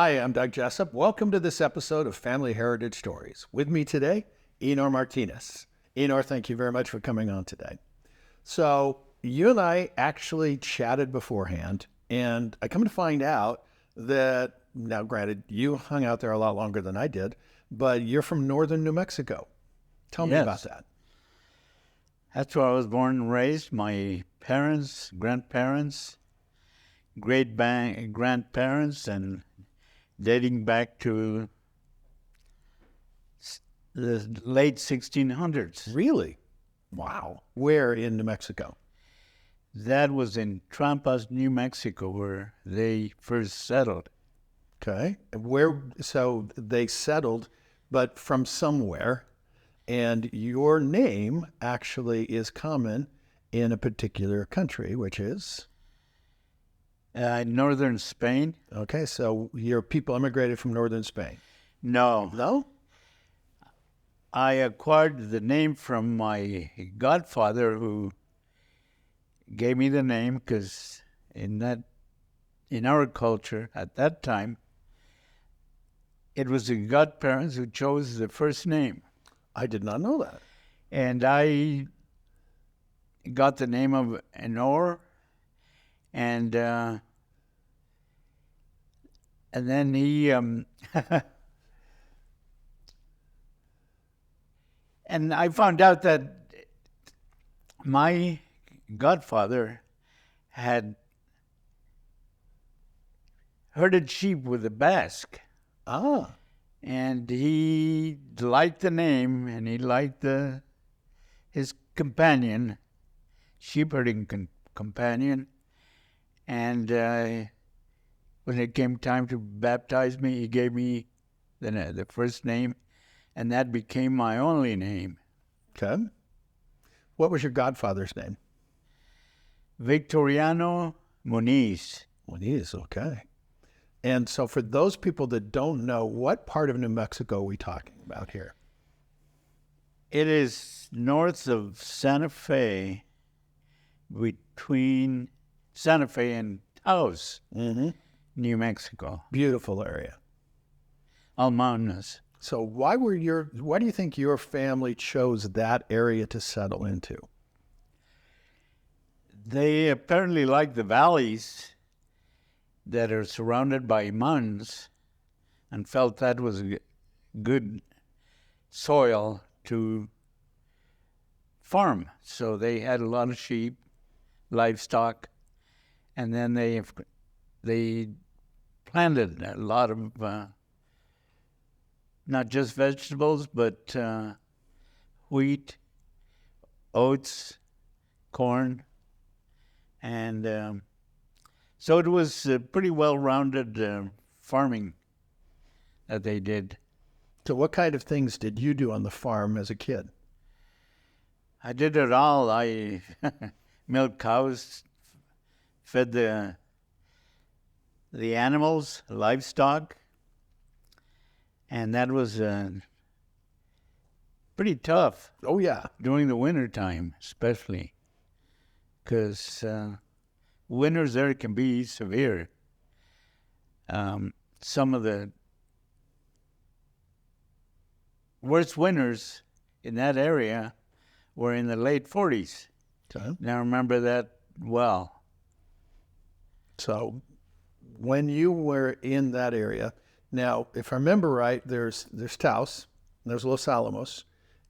Hi, I'm Doug Jessop. Welcome to this episode of Family Heritage Stories. With me today, Enor Martinez. Enor, thank you very much for coming on today. So, you and I actually chatted beforehand, and I come to find out that, now granted, you hung out there a lot longer than I did, but you're from northern New Mexico. Tell me about Yes, that. that's where I was born and raised. My parents, grandparents, grandparents, and dating back to the late 1600s. Really? Wow. Where in New Mexico? That was in Trampas, New Mexico, where they first settled. Okay. So they settled, but from somewhere. And your name actually is common in a particular country, which is? Northern Spain? Okay, so your people immigrated from northern Spain. No. No? I acquired the name from my godfather, who gave me the name because in our culture at that time, it was the godparents who chose the first name. I did not know that. And I got the name of Enor, and then he and I found out that my godfather had herded sheep with a Basque. Ah, And he liked the name, and he liked his companion, sheep-herding companion. And when it came time to baptize me, he gave me the first name, and that became my only name. okay. What was your godfather's name? Victoriano Muniz. Well, he is okay. And so for those people that don't know, what part of New Mexico are we talking about here? It is north of Santa Fe, between Santa Fe and Taos, New Mexico. Beautiful area. All mountainous. So why do you think your family chose that area to settle into? They apparently like the valleys that are surrounded by mountains and felt that was a good soil to farm. So they had a lot of sheep, livestock, and then they planted a lot of not just vegetables, but wheat, oats, corn, and so it was pretty well-rounded farming that they did. So what kind of things did you do on the farm as a kid? I did it all. I milked cows, fed the animals, livestock, and that was pretty tough Oh, yeah. during the winter time, especially, because winters there can be severe. Some of the worst winters in that area were in the late 40s. Okay. Now, I remember that well. So when you were in that area, now, if I remember right, there's Taos, there's Los Alamos,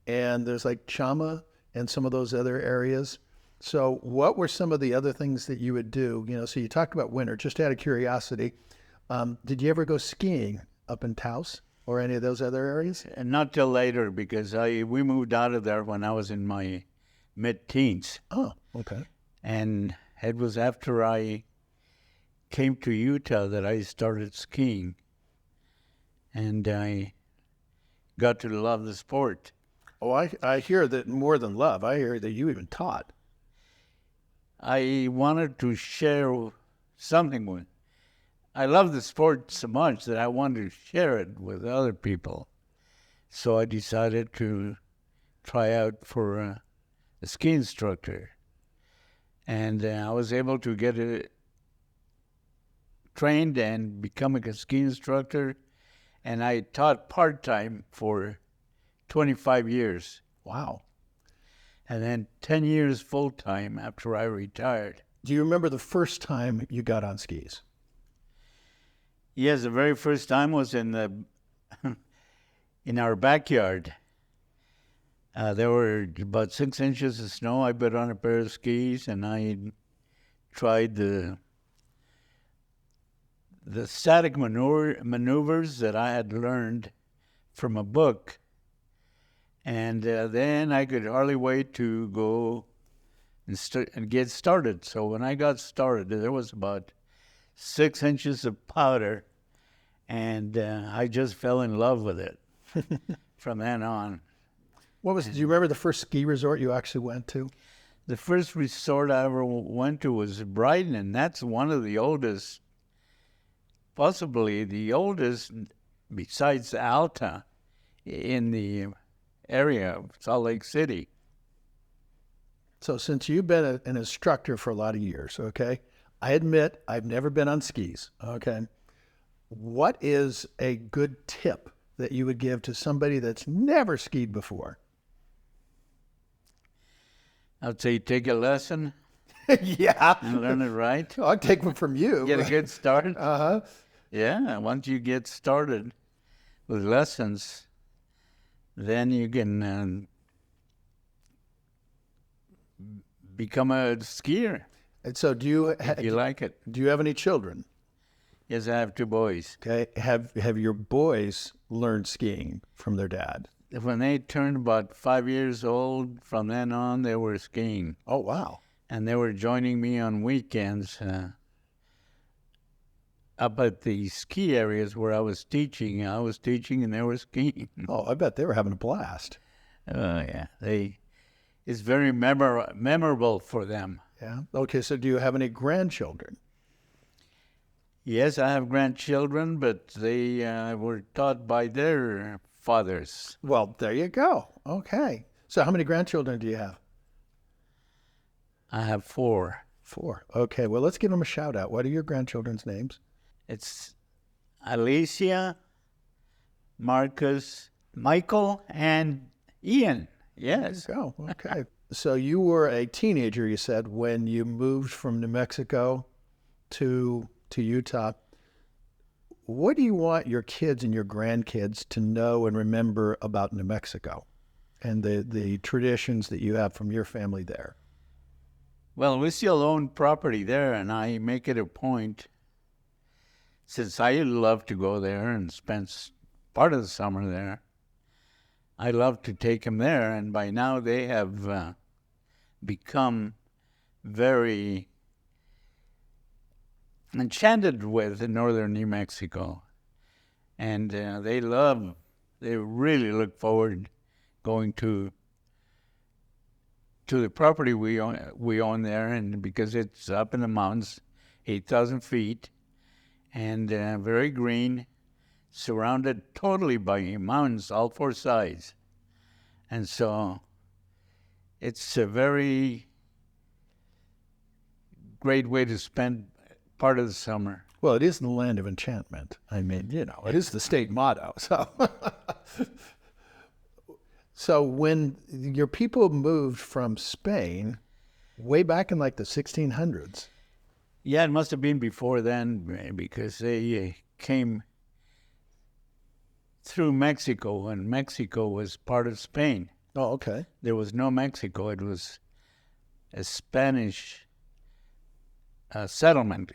and there's like Chama and some of those other areas. So what were some of the other things that you would do? So you talked about winter, just out of curiosity. Did you ever go skiing up in Taos or any of those other areas? And not till later, because we moved out of there when I was in my mid-teens. Oh, okay. And it was after I came to Utah that I started skiing. And I got to love the sport. Oh, I hear that more than love. I hear that you even taught. I wanted to share something with. I love the sport so much that I wanted to share it with other people. So I decided to try out for a ski instructor. And I was able to get trained and become a ski instructor, and I taught part-time for 25 years, Wow. and then 10 years full-time after I retired. Do you remember the first time you got on skis? Yes, the very first time was in our backyard. There were about 6 inches of snow. I put on a pair of skis, and I tried the static maneuvers that I had learned from a book. And then I could hardly wait to go and get started. So when I got started, there was about 6 inches of powder, and I just fell in love with it from then on. Do you remember the first ski resort you actually went to? The first resort I ever went to was Brighton, and that's one of the oldest, possibly the oldest, besides Alta, in the area of Salt Lake City. So since you've been an instructor for a lot of years, okay, I admit I've never been on skis, okay? What is a good tip that you would give to somebody that's never skied before? I'd say take a lesson Yeah. and learn it right. I'll take one from you. Get a good start. Uh-huh. Yeah, once you get started with lessons, then you can become a skier And so if you like it. do you have any children? Yes, I have 2 boys. Okay. Have your boys learned skiing from their dad? When they turned about 5 years old, from then on, they were skiing. Oh, wow. And they were joining me on weekends up at the ski areas where I was teaching. I was teaching and they were skiing. Oh, I bet they were having a blast. Oh, yeah. It's very memorable for them. Yeah. Okay. So do you have any grandchildren? Yes, I have grandchildren, but they were taught by their fathers. Well, there you go. Okay. So how many grandchildren do you have? I have 4. 4. Okay. Well, let's give them a shout out. What are your grandchildren's names? It's Alicia, Marcus, Michael, and Ian. Yes. Oh, okay. So you were a teenager, you said, when you moved from New Mexico to Utah. What do you want your kids and your grandkids to know and remember about New Mexico and the traditions that you have from your family there? Well, we still own property there, and I make it a point, since I love to go there and spend part of the summer there, I love to take them there, and by now they have become very enchanted with northern New Mexico, and they really look forward going to the property we own there, and because it's up in the mountains, 8,000 feet, and very green, surrounded totally by mountains, all 4 sides, and so it's a very great way to spend part of the summer. Well, it is the land of enchantment. I mean, it is the state motto. So when your people moved from Spain way back in like the 1600s. Yeah, it must have been before then, because they came through Mexico, and Mexico was part of Spain. Oh, okay. There was no Mexico. It was a Spanish settlement.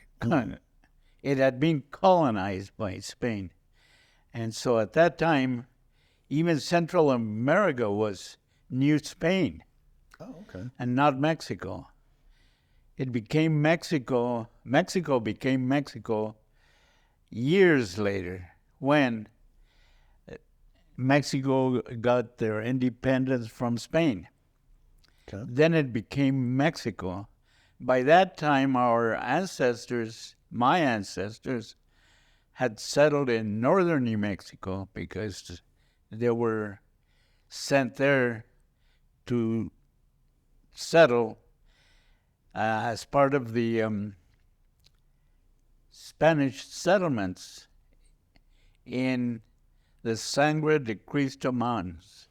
It had been colonized by Spain. And so at that time, even Central America was New Spain. Oh, okay. And not Mexico. It became Mexico. Mexico became Mexico years later, when Mexico got their independence from Spain. Okay. Then it became Mexico. By that time, my ancestors, had settled in northern New Mexico because they were sent there to settle as part of the Spanish settlements in the Sangre de Cristo Mountains.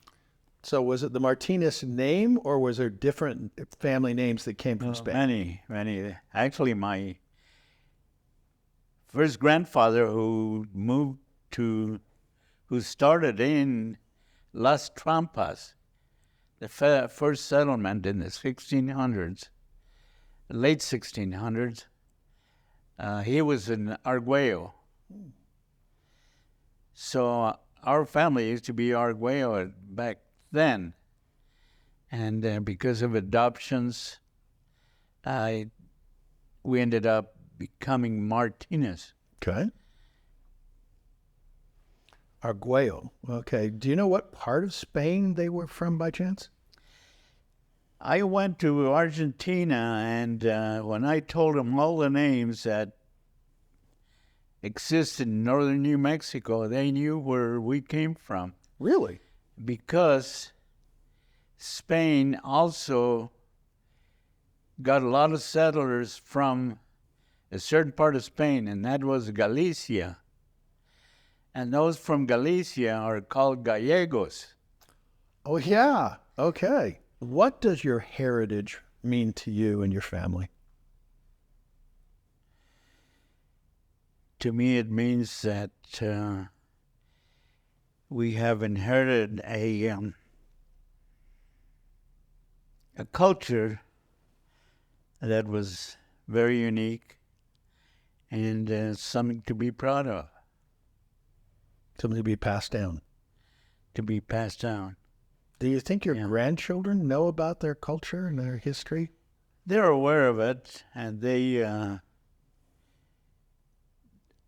So was it the Martinez name, or was there different family names that came from Spain? Many, many. Actually, my first grandfather who started in Las Trampas, the first settlement in the 1600s, late 1600s, he was in Arguello. So our family used to be Arguello back then. And because of adoptions, we ended up becoming Martinez. Okay. Arguello. Okay. Do you know what part of Spain they were from by chance? I went to Argentina, and when I told them all the names that exist in northern New Mexico, they knew where we came from. Really? Because Spain also got a lot of settlers from a certain part of Spain, and that was Galicia. And those from Galicia are called Gallegos. Oh, yeah. Okay. What does your heritage mean to you and your family? To me, it means that we have inherited a culture that was very unique and something to be proud of. Something to be passed down. To be passed down. Do you think your grandchildren know about their culture and their history? They're aware of it, and they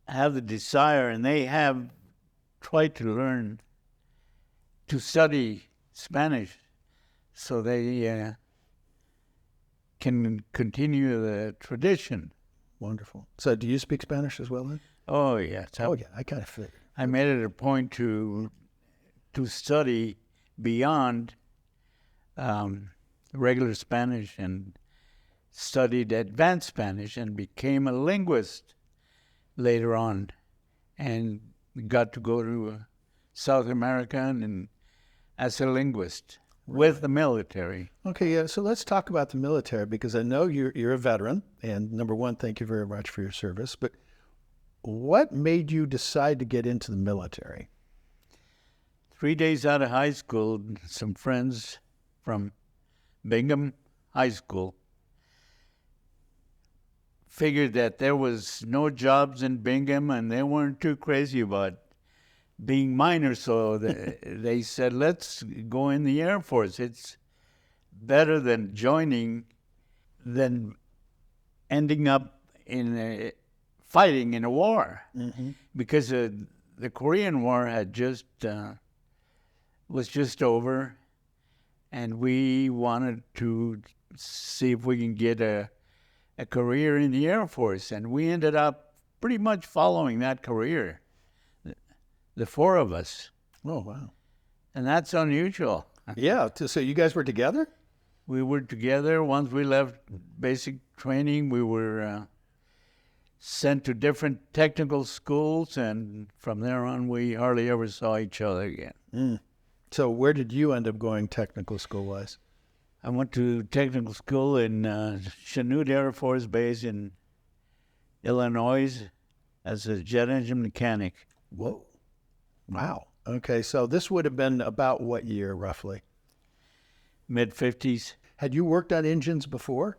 have the desire, and they have tried to learn to study Spanish so they can continue the tradition. Wonderful. So do you speak Spanish as well then? Oh, yes. Oh, yeah. I kind of figured. I made it a point to study beyond regular Spanish and studied advanced Spanish and became a linguist later on, and got to go to South America and as a linguist with the military. Okay, yeah. So let's talk about the military, because I know you're a veteran, and number one, thank you very much for your service. But what made you decide to get into the military? 3 days out of high school, some friends from Bingham High School figured that there was no jobs in Bingham, and they weren't too crazy about being minors, so they said, let's go in the Air Force. It's better than ending up in fighting in a war. Mm-hmm. Because the Korean War had was just over, and we wanted to see if we can get a career in the Air Force, and we ended up pretty much following that career, the four of us. Oh, wow. And that's unusual. Yeah, so you guys were together? We were together. Once we left basic training, we were sent to different technical schools, and from there on, we hardly ever saw each other again. Mm. So where did you end up going technical school-wise? I went to technical school in Chanute Air Force Base in Illinois as a jet engine mechanic. Whoa. Wow. Okay, so this would have been about what year, roughly? Mid-50s. Had you worked on engines before?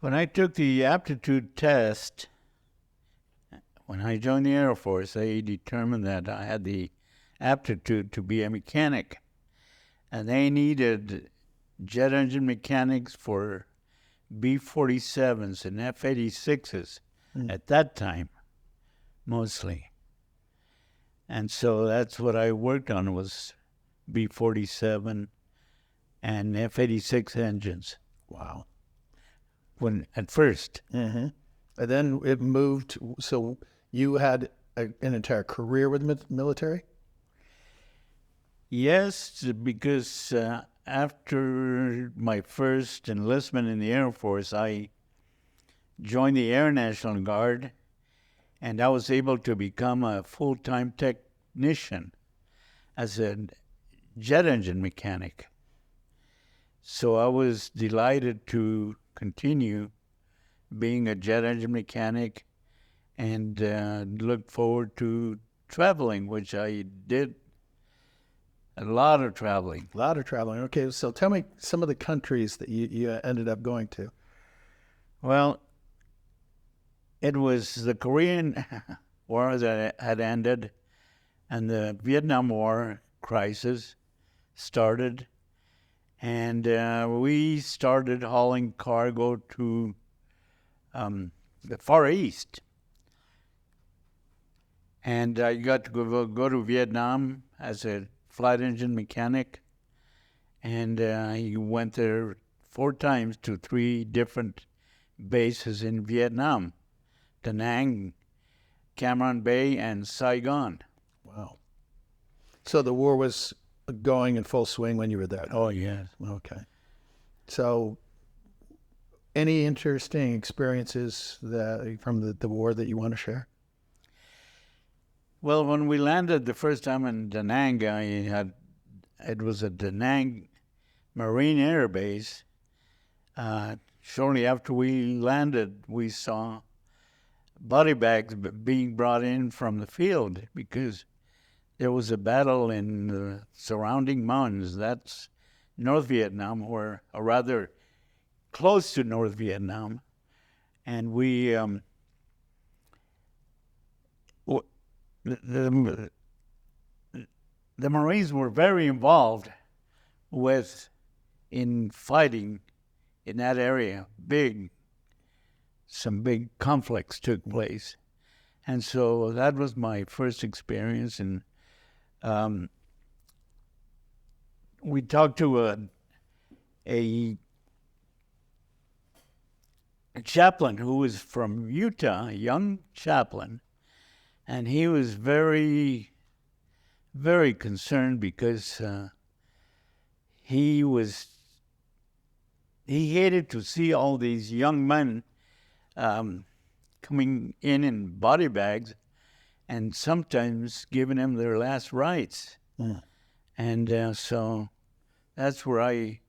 When I took the aptitude test, when I joined the Air Force, they determined that I had the aptitude to be a mechanic. And they needed jet engine mechanics for B-47s and F-86s at that time, mostly. And so that's what I worked on, was B-47 and F-86 engines. Wow. At first. Mm-hmm. And then it moved, so you had an entire career with the military? Yes, because after my first enlistment in the Air Force, I joined the Air National Guard, and I was able to become a full-time technician as a jet engine mechanic. So I was delighted to continue being a jet engine mechanic and looked forward to traveling, which I did a lot of traveling. A lot of traveling. Okay, so tell me some of the countries that you ended up going to. Well, it was the Korean War that had ended, and the Vietnam War crisis started, and we started hauling cargo to the Far East. And I got to go to Vietnam as a flight engine mechanic, and I went there 4 times to 3 different bases in Vietnam: Da Nang, Cam Ranh Bay, and Saigon. Wow. So the war was going in full swing when you were there. Oh, yes. Okay. So any interesting experiences from the war that you want to share? Well, when we landed the first time in Da Nang, it was at Da Nang Marine Air Base. Shortly after we landed, we saw body bags being brought in from the field because there was a battle in the surrounding mountains. That's North Vietnam, or rather close to North Vietnam. And we the Marines were very involved in fighting in that area. Some big conflicts took place. And so that was my first experience. And we talked to a chaplain who was from Utah, a young chaplain, and he was very, very concerned because he hated to see all these young men coming in body bags and sometimes giving them their last rites. Mm. And so that's where I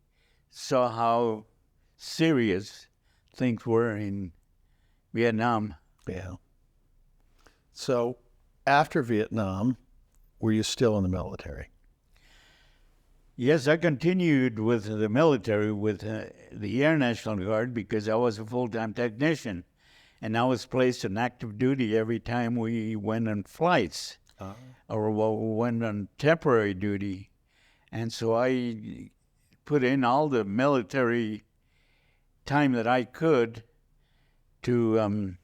saw how serious things were in Vietnam. Yeah. So after Vietnam, were you still in the military? Yes, I continued with the military, with the Air National Guard, because I was a full-time technician. And I was placed on active duty every time we went on flights or went on temporary duty. And so I put in all the military time that I could to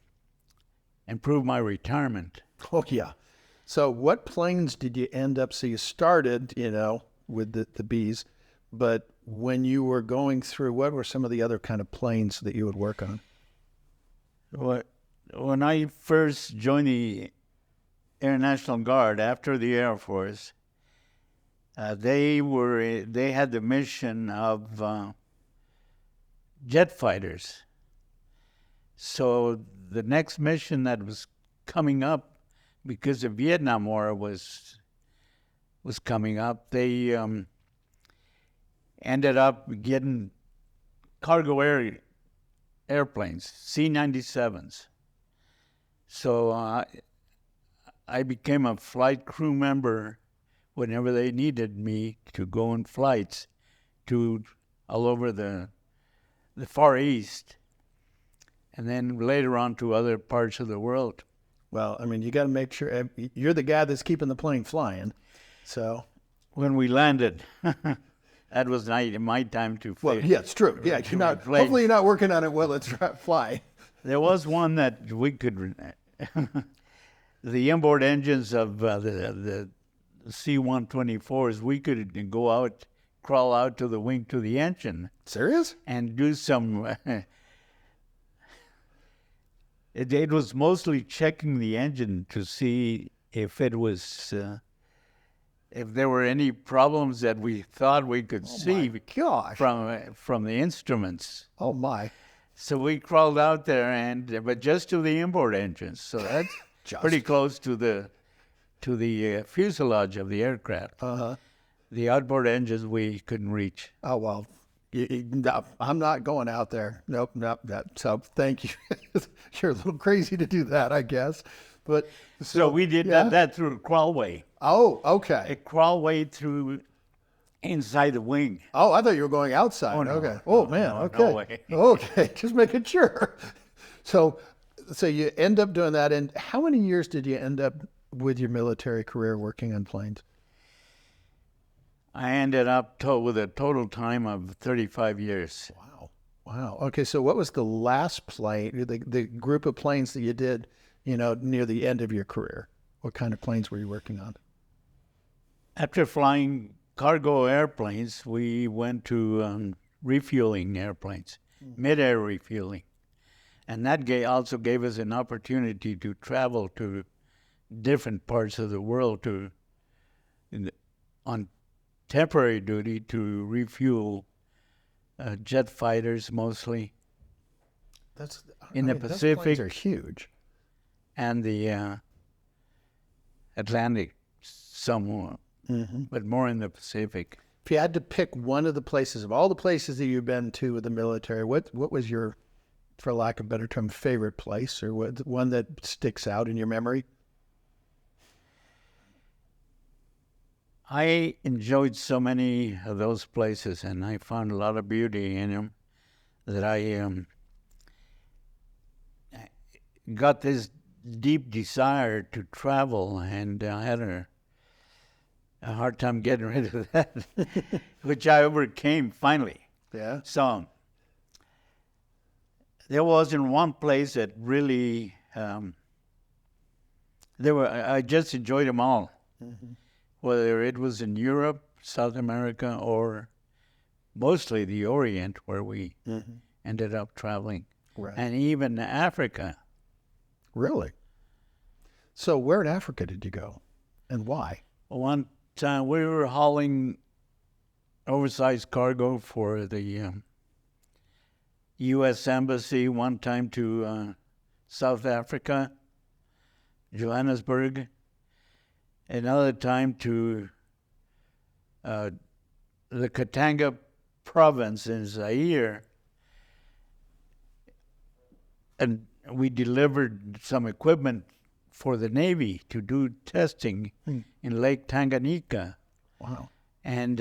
improve my retirement. Oh, yeah. So what planes did you end up? So you started, with the bees, but when you were going through, what were some of the other kind of planes that you would work on? When I first joined the Air National Guard after the Air Force, they had the mission of jet fighters. So the next mission that was coming up, because the Vietnam War was coming up, they ended up getting cargo airplanes, C-97s. So I became a flight crew member whenever they needed me to go on flights to all over the Far East, and then later on to other parts of the world. Well, I mean, you got to make sure you're the guy that's keeping the plane flying. So when we landed, that was my time to fly. Well, yeah, it's true. Yeah, hopefully you're not working on it while it's flying. There was one that we could, the inboard engines of the C-124s, we could go out, crawl out to the wing to the engine. Serious? And do some, it was mostly checking the engine to see if it was, if there were any problems that we thought we could see gosh. from the instruments. Oh, my. So we crawled out there, but just to the import entrance. So that's pretty close to the fuselage of the aircraft. Uh-huh. The outboard engines we couldn't reach. Oh, well, no, I'm not going out there. Nope, nope. So thank you. You're a little crazy to do that, I guess. But So we did yeah? that through a crawlway. Oh, A okay. crawlway through inside the wing. Oh, I thought you were going outside. Oh, no. Okay. Oh, man. No, Okay. no way. Okay. Just making sure. So you end up doing that. And how many years did you end up with your military career working on planes? I ended up with a total time of 35 years. Wow. Wow. Okay. So what was the last plane, the group of planes that you did, near the end of your career? What kind of planes were you working on? After flying cargo airplanes, we went to refueling airplanes, mid-air refueling. And that also gave us an opportunity to travel to different parts of the world on temporary duty to refuel jet fighters mostly in the Pacific. Those planes are huge. And the Atlantic somewhat, but more in the Pacific. If you had to pick one of the places, of all the places that you've been to with the military, what was your, for lack of a better term, favorite place, or what one that sticks out in your memory? I enjoyed so many of those places, and I found a lot of beauty in them that I got this deep desire to travel, and I had a hard time getting rid of that, which I overcame finally. Yeah. So there wasn't one place that really I just enjoyed them all. Whether it was in Europe, South America, or mostly the Orient, where we ended up traveling, Right. and even Africa. Really? So where in Africa did you go, and why? One time we were hauling oversized cargo for the U.S. Embassy, one time to South Africa, Johannesburg, another time to the Katanga province in Zaire. And we delivered some equipment for the Navy to do testing in Lake Tanganyika. Wow. And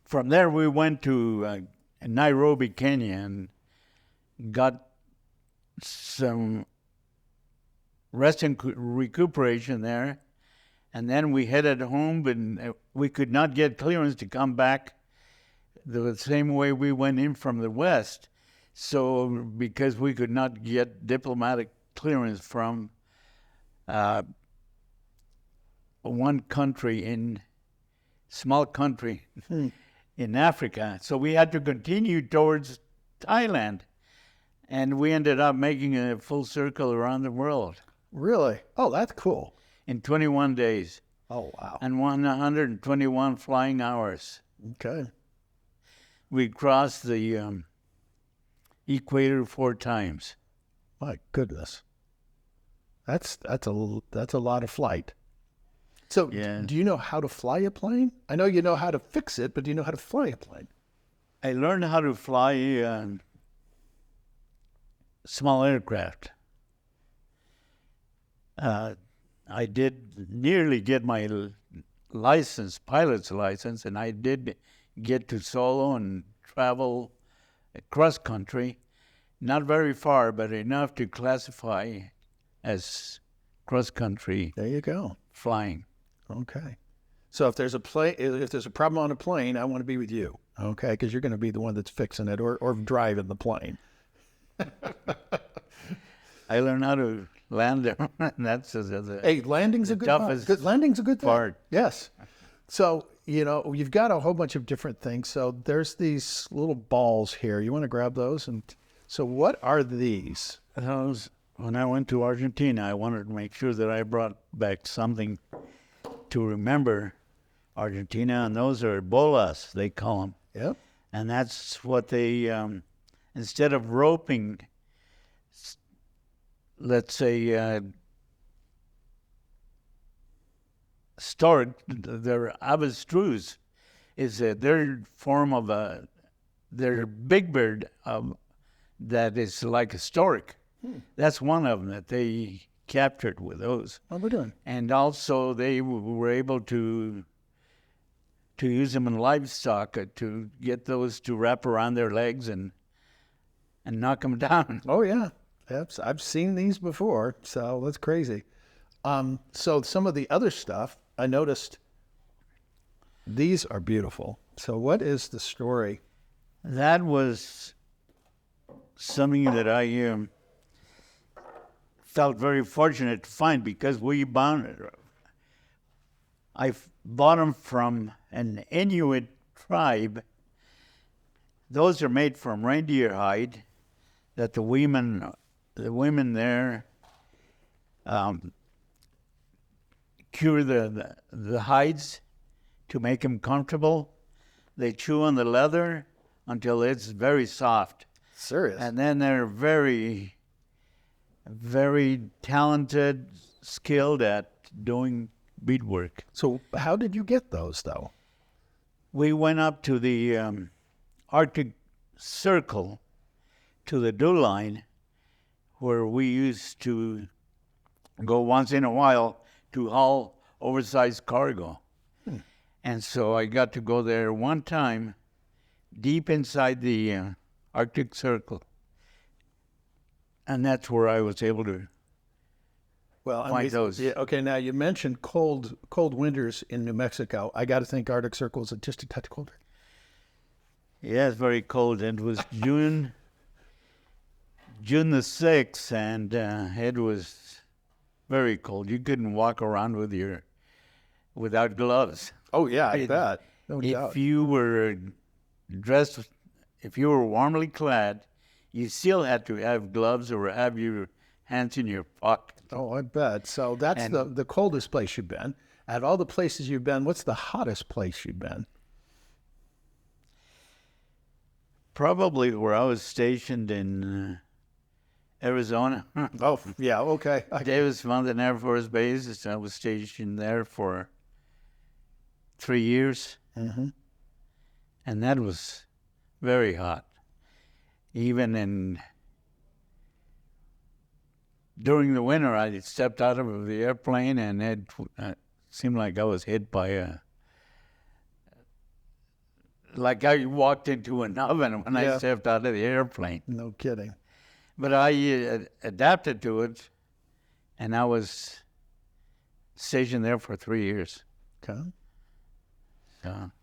from there we went to Nairobi, Kenya, and got some rest and recuperation there. And then we headed home, but we could not get clearance to come back the same way we went in from the West. So because we could not get diplomatic clearance from one country, small country in Africa. So we had to continue towards Thailand. And we ended up making a full circle around the world. Really? Oh, that's cool. In 21 days. Oh, wow. And 121 flying hours. Okay. We crossed the equator 4 times. My goodness. That's a lot of flight. So Yeah. do you know how to fly a plane? I know you know how to fix it, but do you know how to fly a plane? I learned how to fly small aircraft. I did nearly get my pilot's license, and I did get to solo and travel cross country. Not very far, but enough to classify as cross country There you go. flying. Okay. So if there's a problem on a plane, I want to be with you. Okay, because you're going to be the one that's fixing it or driving the plane. I learned how to land there. That's Hey, landing's a good part. toughest Landing's a good thing. part. Yes. So, you've got a whole bunch of different things. So there's these little balls here. You want to grab those? And so what are these? When I went to Argentina, I wanted to make sure that I brought back something to remember Argentina, and those are bolas, they call them. Yep. And that's what they, instead of roping, let's say, stork, their avestruz is their form of their big bird that is like a stork. That's one of them that they captured with those. What we're doing? And also they were able to use them in livestock to get those to wrap around their legs and knock them down. Oh yeah, I've seen these before, so that's crazy. So some of the other stuff I noticed. These are beautiful. So what is the story? That was something that I felt very fortunate to find because I bought them from an Inuit tribe. Those are made from reindeer hide that the women there cure the hides to make them comfortable. They chew on the leather until it's very soft. Serious? And then they're very, very talented, skilled at doing beadwork. So how did you get those, though? We went up to the Arctic Circle, to the Dew Line, where we used to go once in a while to haul oversized cargo. And so I got to go there one time, deep inside the Arctic Circle. And that's where I was able to find those. Yeah, okay, now you mentioned cold winters in New Mexico. I got to think Arctic Circle is just a touch colder. Yeah, it's very cold. It was June the 6th, and it was very cold. You couldn't walk around without gloves. Oh yeah, I bet. No doubt. If you were dressed, if you were warmly clad, you still had to have gloves or have your hands in your pocket. Oh, I bet. So that's the coldest place you've been. At all the places you've been, what's the hottest place you've been? Probably where I was stationed in Arizona. Oh, yeah, okay. Davis Mountain Air Force Base. I was stationed there for 3 years. Mm-hmm. And that was very hot. Even during the winter, I stepped out of the airplane and it seemed like I was hit by like I walked into an oven when I stepped out of the airplane. No kidding. But I adapted to it, and I was stationed there for 3 years. Okay.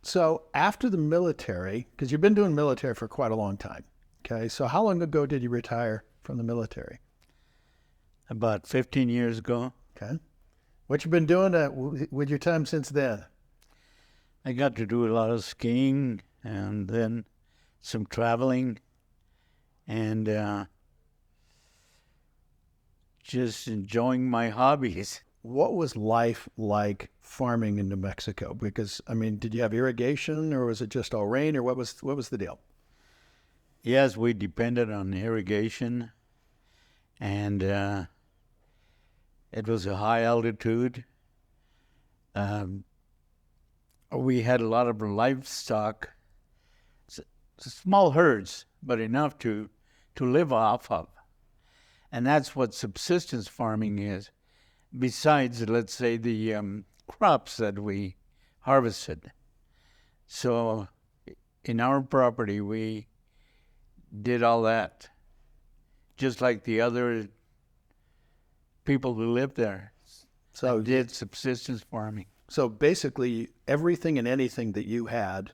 So after the military, because you've been doing military for quite a long time, okay, so how long ago did you retire from the military? About 15 years ago. Okay. What you been doing with your time since then? I got to do a lot of skiing and then some traveling and just enjoying my hobbies. What was life like farming in New Mexico? Because, I mean, did you have irrigation or was it just all rain or what was the deal? Yes, we depended on irrigation and it was a high altitude. We had a lot of livestock, small herds, but enough to live off of. And that's what subsistence farming is. Besides, let's say, the crops that we harvested. So in our property, we did all that, just like the other people who lived there. So did subsistence farming. So basically, everything and anything that you had,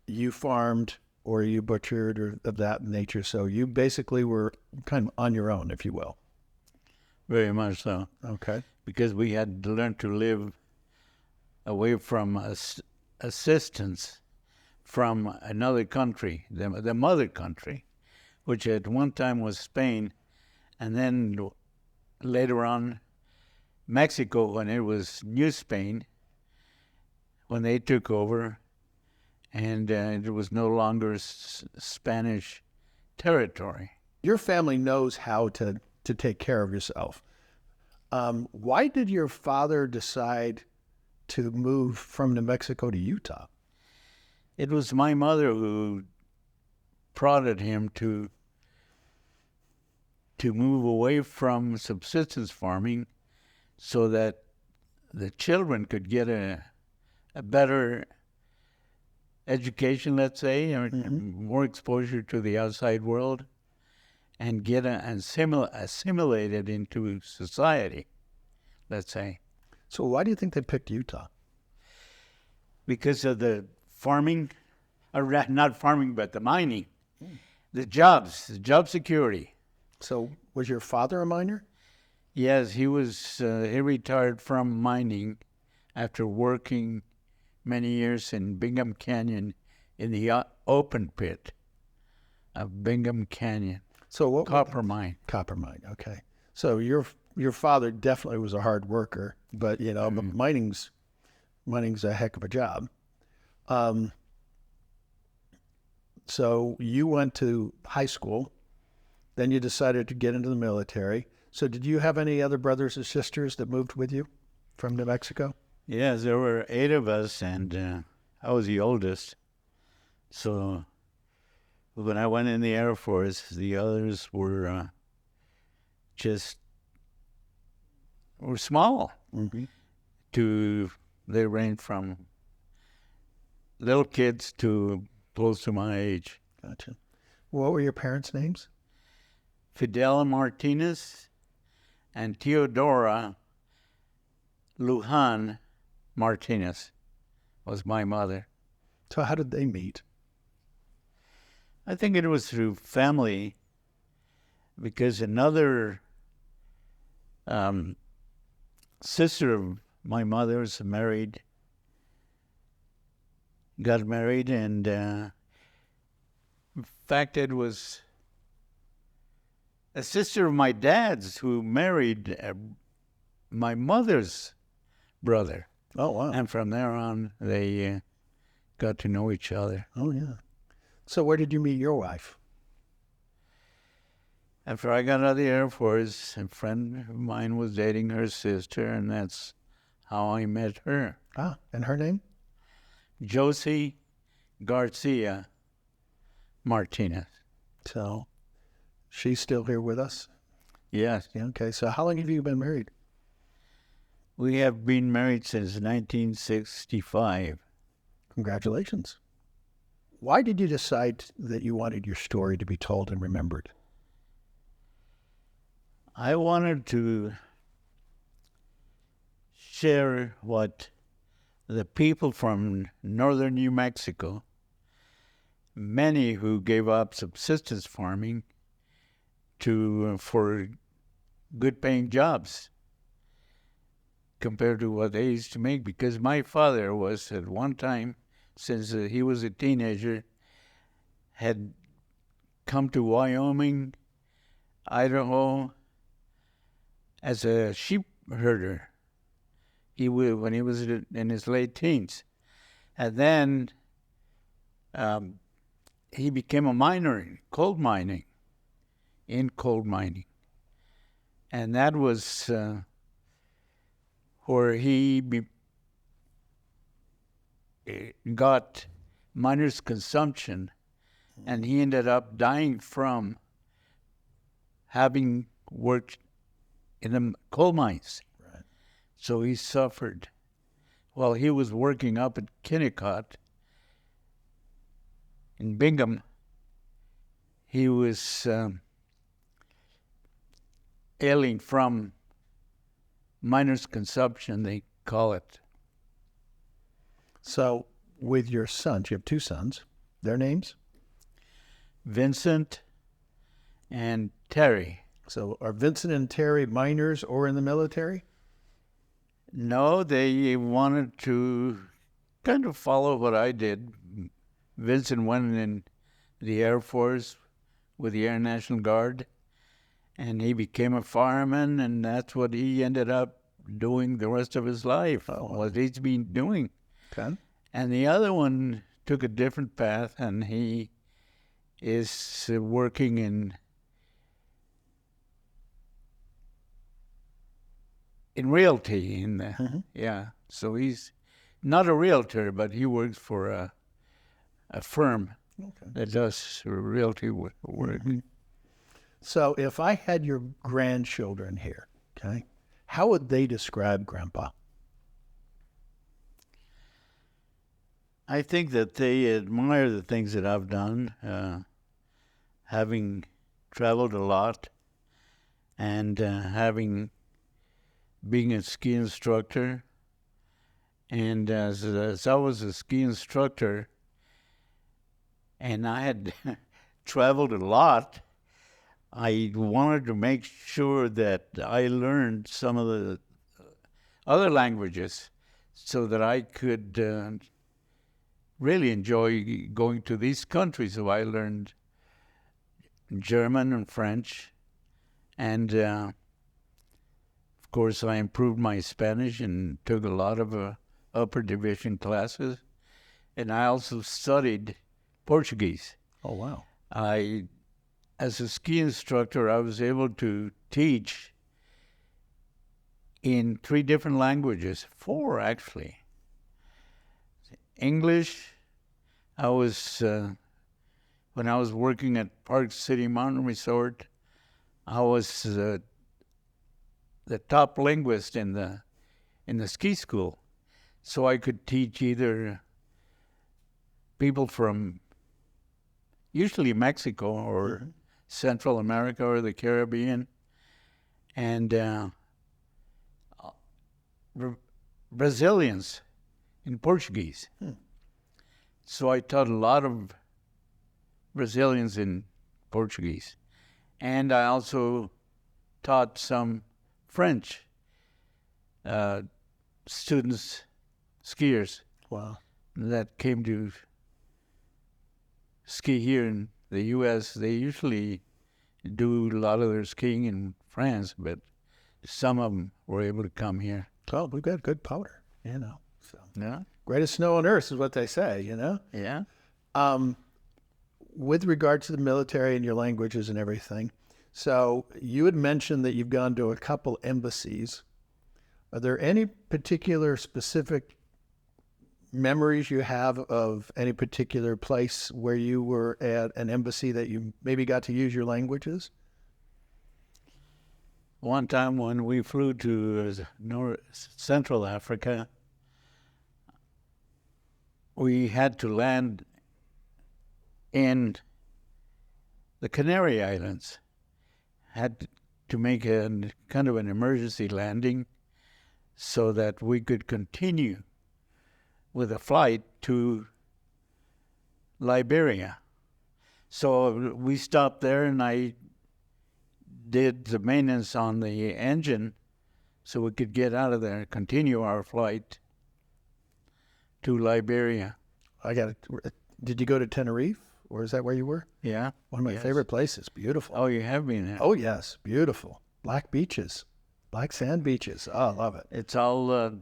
you farmed or you butchered or of that nature. So you basically were kind of on your own, if you will. Very much so. Okay. Because we had to learn to live away from assistance from another country, the mother country, which at one time was Spain, and then later on Mexico when it was New Spain, when they took over, and it was no longer Spanish territory. Your family knows how to take care of yourself. Why did your father decide to move from New Mexico to Utah? It was my mother who prodded him to move away from subsistence farming so that the children could get a better education, let's say, or more exposure to the outside world, and get assimilated into society, let's say. So why do you think they picked Utah? Because of the farming, or not farming, but the mining, the jobs, the job security. So was your father a miner? Yes, he was. He retired from mining after working many years in Bingham Canyon, in the open pit of Bingham Canyon. So what? Copper mine. Copper mine. Okay. So your father definitely was a hard worker, but but mining's a heck of a job. So you went to high school, then you decided to get into the military. So did you have any other brothers or sisters that moved with you from New Mexico? Yes, there were 8 of us, and I was the oldest. So when I went in the Air Force, the others were small. Mm-hmm. They ranged from little kids to close to my age. Gotcha. What were your parents' names? Fidel Martinez and Teodora Lujan Martinez was my mother. So how did they meet? I think it was through family, because another sister of my mother's got married, and in fact, it was a sister of my dad's who married my mother's brother. Oh, wow. And from there on, they got to know each other. Oh, yeah. So where did you meet your wife? After I got out of the Air Force, a friend of mine was dating her sister, and that's how I met her. Ah, and her name? Josie Garcia Martinez. So she's still here with us? Yes. Yeah, okay. So how long have you been married? We have been married since 1965. Congratulations. Why did you decide that you wanted your story to be told and remembered? I wanted to share what the people from northern New Mexico, many who gave up subsistence farming for good-paying jobs compared to what they used to make, because my father was at one time, since he was a teenager, had come to Wyoming, Idaho, as a sheep herder. When he was in his late teens. And then he became a miner in coal mining. And that was where he got miner's consumption, and he ended up dying from having worked in the coal mines. Right. So he suffered. While he was working up at Kennecott in Bingham, he was ailing from miner's consumption, they call it. So with your sons, you have 2 sons. Their names? Vincent and Terry. So are Vincent and Terry miners or in the military? No, they wanted to kind of follow what I did. Vincent went in the Air Force with the Air National Guard, and he became a fireman, and that's what he ended up doing the rest of his life, what he's been doing. Okay. And the other one, took a different path, and he is working in realty. Yeah, so he's not a realtor, but he works for a firm that does realty work. So if I had your grandchildren here, okay, how would they describe Grandpa? I think that they admire the things that I've done, having traveled a lot and being a ski instructor. And as I was a ski instructor and I had traveled a lot, I wanted to make sure that I learned some of the other languages so that I could really enjoy going to these countries. So I learned German and French, and of course I improved my Spanish and took a lot of upper division classes, and I also studied Portuguese. Oh, wow. As a ski instructor, I was able to teach in 3 different languages, 4 actually. English, when I was working at Park City Mountain Resort, I was the top linguist in the ski school. So I could teach either people from usually Mexico or Central America or the Caribbean, and Brazilians in Portuguese. So I taught a lot of Brazilians in Portuguese. And I also taught some French students, skiers, Wow. that came to ski here in the U.S. They usually do a lot of their skiing in France, but some of them were able to come here. Oh, we've got good powder, you know. So Yeah. greatest snow on earth is what they say, you know. Yeah. With regard to the military and your languages and everything, so you had mentioned that you've gone to a couple embassies. Are there any particular specific memories you have of any particular place where you were at an embassy that you maybe got to use your languages? One time when we flew to Central Africa, we had to land in the Canary Islands. Had to make a kind of an emergency landing so that we could continue with a flight to Liberia. So we stopped there, and I did the maintenance on the engine so we could get out of there and continue our flight to Liberia. Did you go to Tenerife, or is that where you were? Yeah. One of my favorite places. Beautiful. Oh, you have been there? Oh, yes. Beautiful. Black beaches. Black sand beaches. Oh, I love it. It's all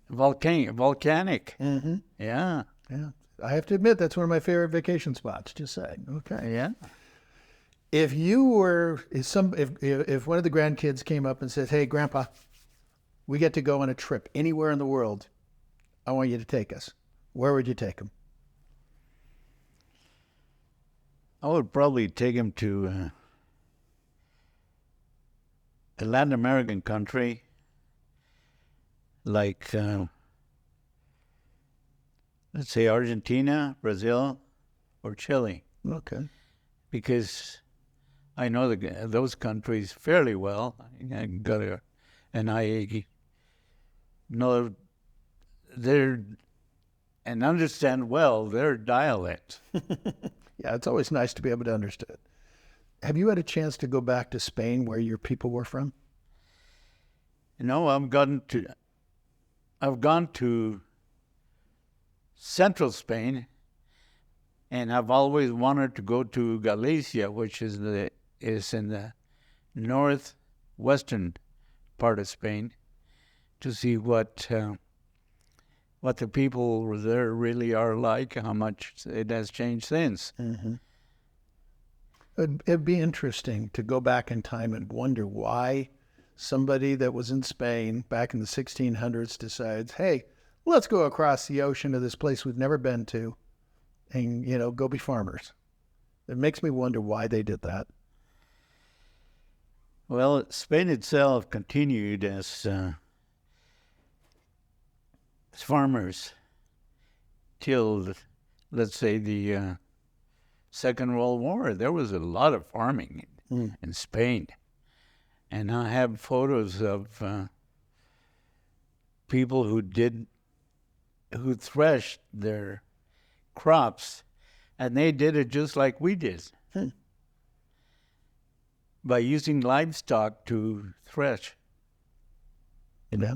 volcanic. Mm-hmm. Yeah. Yeah. I have to admit, that's one of my favorite vacation spots, just saying. Okay. Yeah. If one of the grandkids came up and said, "Hey, Grandpa, we get to go on a trip anywhere in the world. I want you to take us," where would you take them? I would probably take him to a Latin American country like, let's say, Argentina, Brazil, or Chile, Okay. because I know those countries fairly well. And I know and understand well their dialect. Yeah, it's always nice to be able to understand. Have you had a chance to go back to Spain where your people were from? I've gone to central Spain, and I've always wanted to go to Galicia, which is in the northwestern part of Spain, to see what what the people there really are like, how much it has changed since. It'd be interesting to go back in time and wonder why somebody that was in Spain back in the 1600s decides, hey, let's go across the ocean to this place we've never been to and, go be farmers. It makes me wonder why they did that. Well, Spain itself continued as farmers till, let's say, the Second World War. There was a lot of farming in Spain. And I have photos of people who threshed their crops, and they did it just like we did. By using livestock to thresh. Yeah.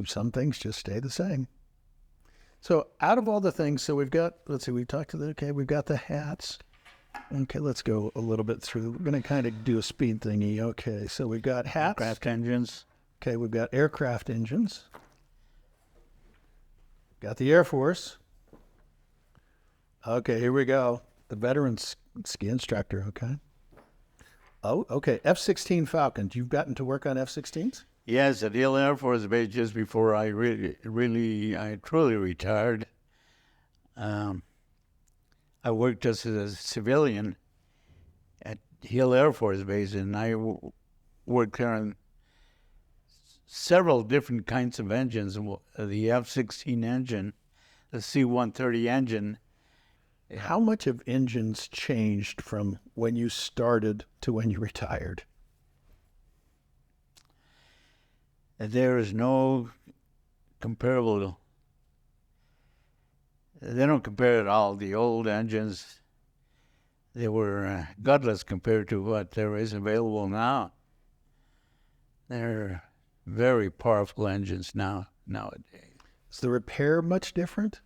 Some things just stay the same. So out of all the things, so we've got, we've got the hats. Okay, let's go a little bit through. We're going to kind of do a speed thingy. Okay, so we've got hats. Aircraft engines. Okay, we've got aircraft engines. Got the Air Force. Okay, here we go. The veteran ski instructor, okay. Oh, okay, F-16 Falcons. You've gotten to work on F-16s? Yes, at Hill Air Force Base just before I truly retired. I worked just as a civilian at Hill Air Force Base, and I worked there on several different kinds of engines. The F-16 engine, the C-130 engine. How much have engines changed from when you started to when you retired? There is no comparable. They don't compare at all. The old engines, they were gutless compared to what there is available now. They're very powerful engines nowadays. Is the repair much different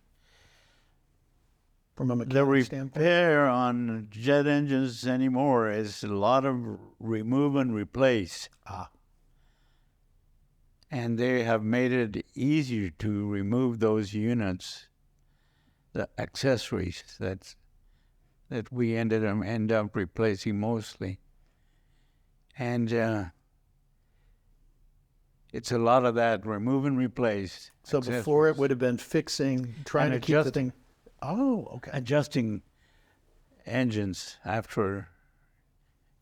from a The mechanic standpoint? repair on jet engines anymore is a lot of remove and replace. And they have made it easier to remove those units, the accessories that we end up replacing mostly. And it's a lot of that, remove and replace. So before it would have been fixing, trying to keep the thing. Oh, okay. Adjusting engines after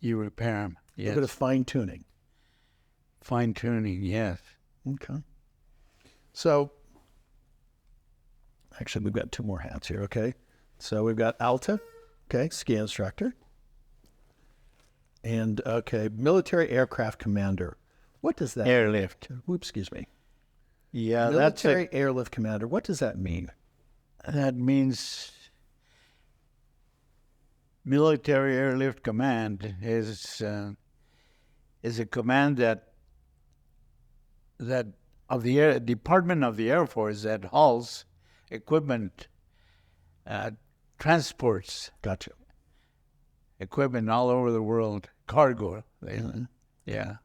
you repair them. A Yes. bit of fine tuning. Fine tuning, yes. Okay. So, actually, we've got two more hats here, okay? So we've got Alta, okay, ski instructor. And, okay, military aircraft commander. What does that Airlift. Oops, excuse me. Yeah, Military airlift commander. What does that mean? that means military airlift command is a command that of the Department of the Air Force that hauls equipment, transports Gotcha. equipment all over the world, cargo. Yeah,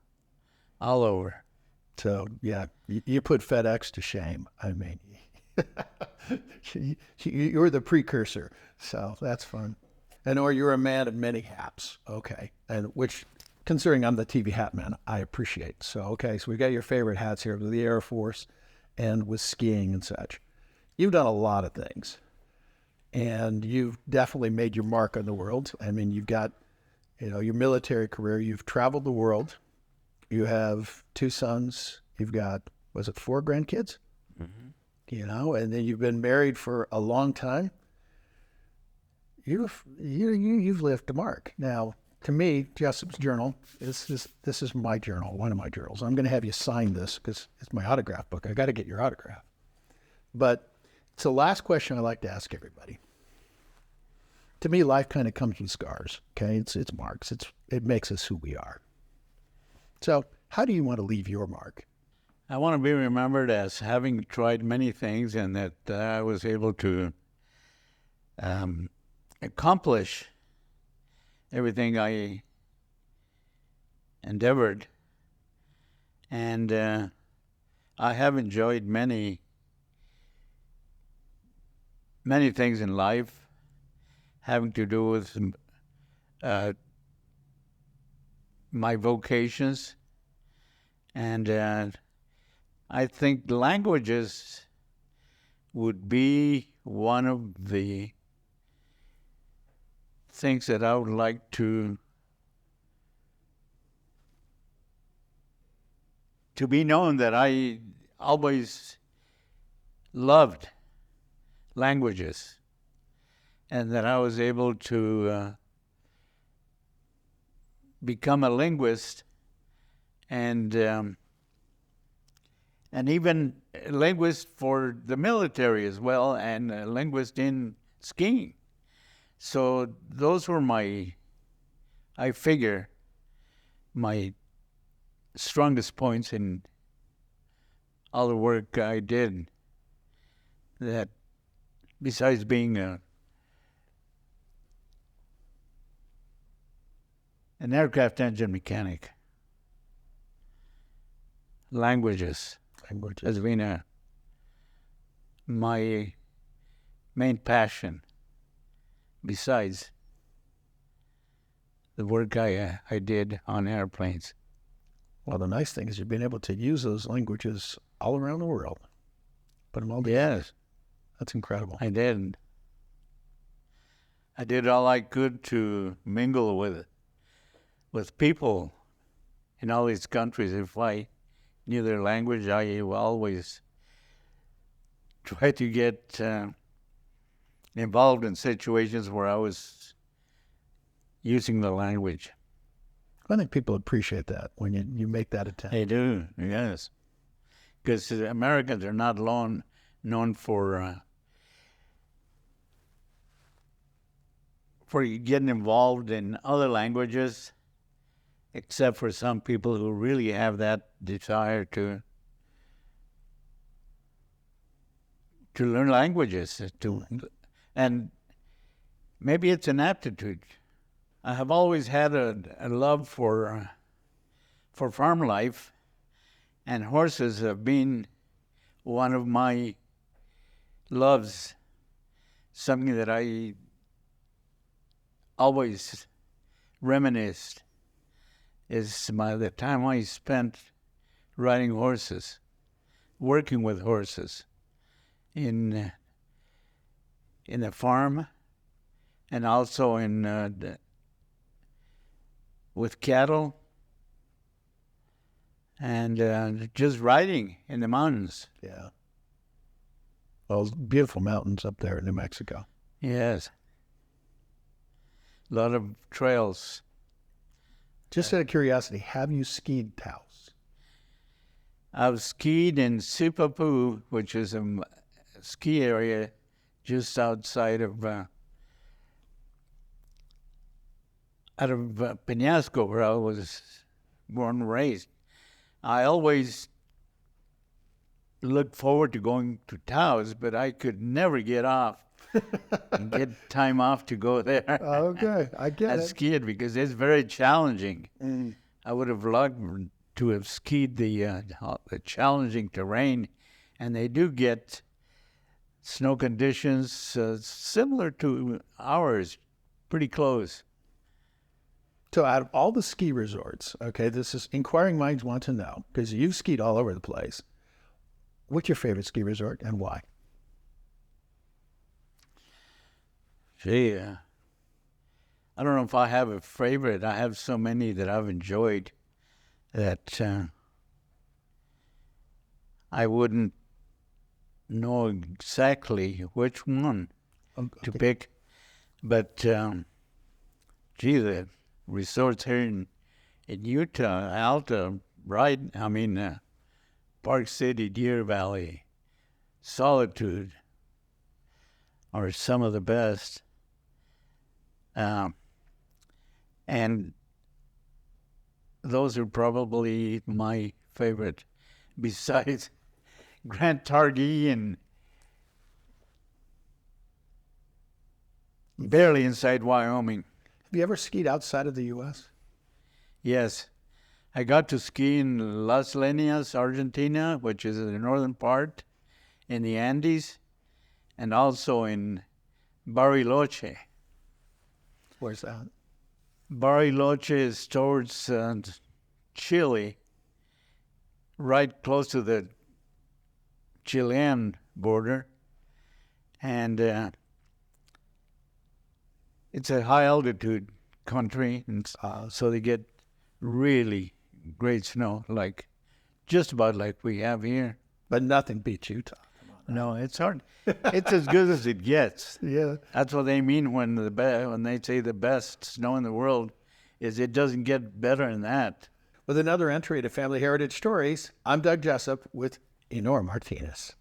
all over. So, yeah, you put FedEx to shame. I mean, you're the precursor. So that's fun. Or you're a man of many hats. Okay. And which, considering I'm the TV hat man, I appreciate. So, okay, so we got your favorite hats here with the Air Force and with skiing and such. You've done a lot of things. And you've definitely made your mark on the world. I mean, you've got, your military career. You've traveled the world. You have 2 sons. You've got, was it 4 grandkids? Mm-hmm. And then you've been married for a long time. You've left a mark. Now, to me, Jessop's journal, this is my journal, one of my journals. I'm going to have you sign this because it's my autograph book. I got to get your autograph. But it's the last question I like to ask everybody. To me, life kind of comes with scars. Okay, it's marks. It makes us who we are. So, how do you want to leave your mark? I want to be remembered as having tried many things and that I was able to accomplish everything I endeavored. And I have enjoyed many many things in life having to do with my vocations. And I think languages would be one of the things that I would like to be known, that I always loved languages, and that I was able to become a linguist, and even a linguist for the military as well, and a linguist in skiing. So those were I figure, my strongest points in all the work I did. That besides being an aircraft engine mechanic, languages has been my main passion, besides the work I did on airplanes. Well, the nice thing is you've been able to use those languages all around the world. Put them all together. Yes, That's incredible. I did. I did all I could to mingle with people in all these countries. If I knew their language, I always try to get involved in situations where I was using the language. I think people appreciate that when you make that attempt. They do, yes. Because Americans are not known for getting involved in other languages, except for some people who really have that desire to learn languages. And maybe it's an aptitude. I have always had a love for farm life, and horses have been one of my loves, something that I always reminisced is the time I spent riding horses, working with horses in the farm, and also with cattle, and just riding in the mountains. Yeah. Well, beautiful mountains up there in New Mexico. Yes. A lot of trails. Just out of curiosity, have you skied Taos? I've skied in Sipapu, which is a ski area just outside of Penasco, where I was born and raised. I always looked forward to going to Taos, but I could never get off and get time off to go there. Okay, I get and it. ski it, because it's very challenging. Mm. I would have loved to have skied the challenging terrain, and they do get snow conditions similar to ours, pretty close. So out of all the ski resorts, okay, this is inquiring minds want to know, because you've skied all over the place. What's your favorite ski resort and why? Gee, I don't know if I have a favorite. I have so many that I've enjoyed that I wouldn't know exactly which one to pick. But, gee, the resorts here in Utah, Alta, right? I mean, Park City, Deer Valley, Solitude are some of the best. And those are probably my favorite, besides Grand Targhee and barely inside Wyoming. Have you ever skied outside of the U.S.? Yes. I got to ski in Las Leñas, Argentina, which is in the northern part in the Andes. and also in Bariloche. Where's that? Bariloche is towards Chile, right close to the Chilean border, and it's a high altitude country, and so they get really great snow, like just about like we have here. But nothing beats Utah. No, it's hard. It's as good as it gets. Yeah. That's what they mean when when they say the best snow in the world is it doesn't get better than that. With another entry to Family Heritage Stories, I'm Doug Jessop with Enor Martinez.